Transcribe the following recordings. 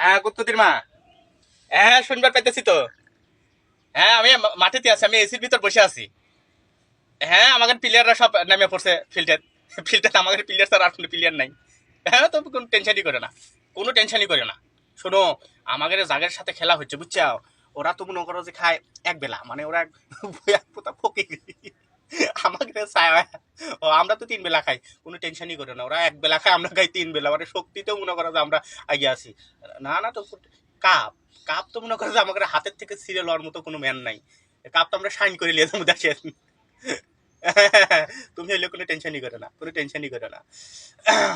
হ্যাঁ কুত্তুতির মা। হ্যাঁ শুনবার পাইতেছি তো। হ্যাঁ আমি মাঠেতে আছি, আমি এসির ভিতর বসে আছি। হ্যাঁ আমাদের প্লেয়াররা সব নামে পড়ছে ফিল্ডে। ফিল্ডে আমাদের প্লেয়ার ছাড়া আর কোনো প্লেয়ার নাই। হ্যাঁ তো কোনো টেনশনই করে না, কোনো টেনশনই করে না। শোনো, আমাদের জাগের সাথে খেলা হচ্ছে বুঝছাও। ওরা তো মনে করো যে খায় এক বেলা, মানে ওরা এক পোতা ফকির। আমাদের চায়, ও আমরা তো তিন বেলা খাই, কোনো টেনশনই করে না। ওরা এক বেলা খায়, আমরা খাই তিন বেলা, মানে শক্তিতেও মনে করো যে আমরা আগে আছি। না না তো কাপ, কাপ তো মনে করো যে আমাদের হাতের থেকে ছিঁড়ে লওয়ার মতো কোনো ম্যান নাই। কাপ তো আমরা সাইন করে নিয়ে যাবো দেখেন। তুমি হইলে কোনো টেনশনই করে না, কোনো টেনশনই করে না।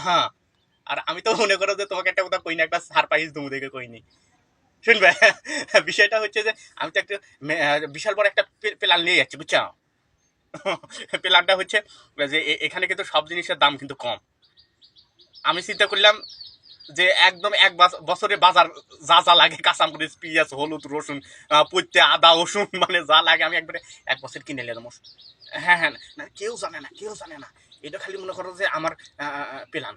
হ্যাঁ, আর আমি তো মনে করো যে তোমাকে একটা কথা কই না, একটা সারপ্রাইজ দেবো দেখে কইনি। শুনবে, বিষয়টা হচ্ছে যে আমি তো একটা বিশাল বড় একটা প্ল্যান নিয়ে যাচ্ছি বুঝছো। প্ল্যানটা হচ্ছে যে এখানে কিন্তু সব জিনিসের দাম কিন্তু কম। আমি চিন্তা করলাম যে একদম এক বছরে বাজার যা যা লাগে, কাঁচামরিচ, পেঁয়াজ, হলুদ, রসুন, পৈতে, আদা, রসুন, মানে যা লাগে আমি একবারে এক বছর কিনে নিলাম। হ্যাঁ হ্যাঁ, না কেউ জানে না, কেউ জানে না। এটা খালি মনে করো যে আমার প্ল্যান।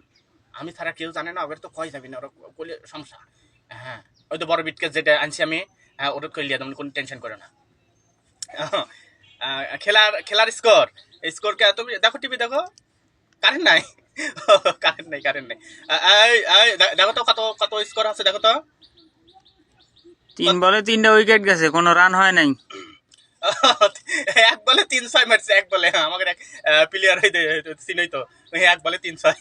আমি ছাড়া কেউ জানে না, ওদের তো কয় যাবি না, ওরা করলে সমস্যা। হ্যাঁ, ওই তো বড় বিটকে যেটা আনছি আমি, হ্যাঁ ওটা করলে তুমি কোনো টেনশন করে না। খেলার খেলার স্কোর, স্কোরকে তুমি দেখো, টিভি দেখো। কারেন্ট নাই। কারেন্ট নাই, কারেন্ট নাই। দেখো তো কত কত স্কোর আছে, দেখো তো। 3 বলে 3টা উইকেট গেছে, কোনো রান হয় নাই। এক বলে 3-6 মারছে, এক বলে আমাদের এক প্লেয়ার হইতে চিনই তো, এক বলে 3-6।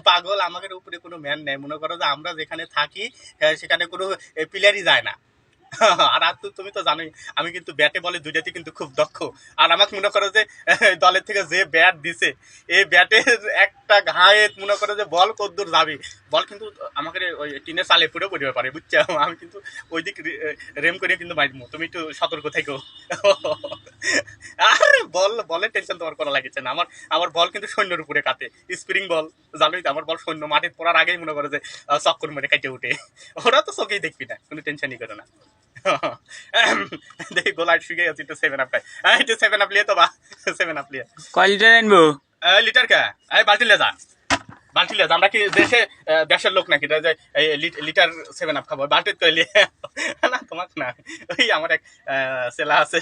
পাগল, আমাদের উপরে কোনো ম্যান নেই, মনে করো যে আমরা যেখানে থাকি সেখানে কোনো প্লেয়ারই যায় না। আর তুমি তো জানোই আমি কিন্তু ব্যাটে বলে দুইটাতে কিন্তু খুব দক্ষ। আর আমাকে মনে করো যে দলের থেকে যে ব্যাট দিছে, এই ব্যাটের একটা ঘায়ে মনে করো যে বল কদ্দূর যাবে, বল কিন্তু আমাকে ওই টিনের চালে পুরো পড়বে পারে বুঝছো। আমি কিন্তু ওই দিক রেম করে কিন্তু মারবো, তুমি একটু সতর্ক থেকো। আরে বলের টেনশন তোমার করা লাগছে না। আমার আমার বল কিন্তু সৈন্যের উপরে কাটে, স্প্রিং বল। জানোই তো আমার বল সৈন্য মাঠে পড়ার আগেই মনে করে যে চক্কর মেরে কাটে উঠে। ওরা তো চোখেই দেখবি না, কোনো টেনশনই করে না। দেখি গোলায় শুকে গেছি, একটু 7 আপ খাই। একটু 7 আপ লিয়ে তো বা, 7 আপ লিয়ে। কয় লিটার আনবো? লিটার কা, বালতি লিয়ে যা, বালতি লিয়ে যা। আমরা কি দেশের লোক নাকি যে লিটার 7 আপ খাবো বালতি করে লিয়ে? না তোমাকে না, ওই আমার এক সেলা আছে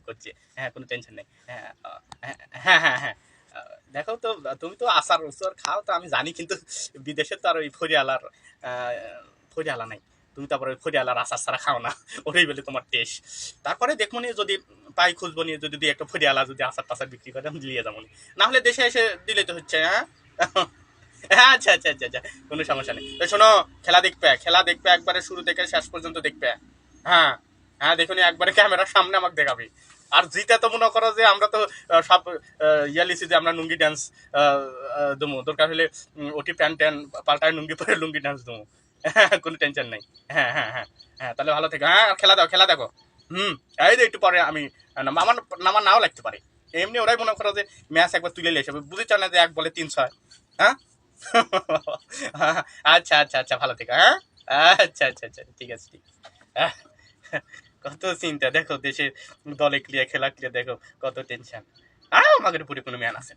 করছে। হ্যাঁ কোনো টেনশন নেই। হ্যাঁ হ্যাঁ হ্যাঁ হ্যাঁ। দেখো তো, তুমি তো আচার উচার খাও তো আমি জানি, কিন্তু বিদেশে তো আর ওই ফরিয়ালার ফরিয়ালা নাই। তুমি তারপরে ওই ফরিয়ালার আচার ছাড়া খাও না, ওটাই বলে তোমার টেস্ট। তারপরে দেখবো নি যদি পাই, খুঁজবো নি, যদি একটা ফরিয়ালা যদি আচার টাচার বিক্রি করে আমি দিয়ে যাবো, না হলে দেশে এসে দিলে তো হচ্ছে। হ্যাঁ হ্যাঁ, আচ্ছা আচ্ছা আচ্ছা আচ্ছা, কোনো সমস্যা নেই। তো শোনো, খেলা দেখবে, খেলা দেখবে একবারে শুরু থেকে শেষ পর্যন্ত দেখবে। হ্যাঁ হ্যাঁ, দেখুন একবারে ক্যামেরার সামনে আমাকে দেখাবি। আর জিতে তো মনে করো যে আমরা তো সব ইয়ালিছি যে আমরা লুঙ্গি ডান্স দেবো, দরকার হলে ওটি প্যান্ট ট্যান পাল্টায় লুঙ্গি পরে লুঙ্গি ডান্স দেবো। কোনো টেনশন নাই। হ্যাঁ হ্যাঁ হ্যাঁ হ্যাঁ, তাহলে ভালো থেকে। হ্যাঁ খেলা দাও, খেলা দেখো। হুম, এই যে একটু পরে আমি আমার নামার নাও লাগতে পারে। এমনি ওরাই মনে করো যে ম্যাচ একবার তুলে নিয়ে এসে, বুঝেছ না যে এক বলে 3-6। হ্যাঁ। আচ্ছা আচ্ছা আচ্ছা, ভালো থেকে। হ্যাঁ আচ্ছা আচ্ছা আচ্ছা, ঠিক আছে ঠিক আছে। আহ, কত চিন্তা দেখো, দেশের দলে ক্লিয়ার, খেলা ক্লিয়ার, দেখো কত টেনশন। আমাদের পুরো কোনো ম্যান আছে।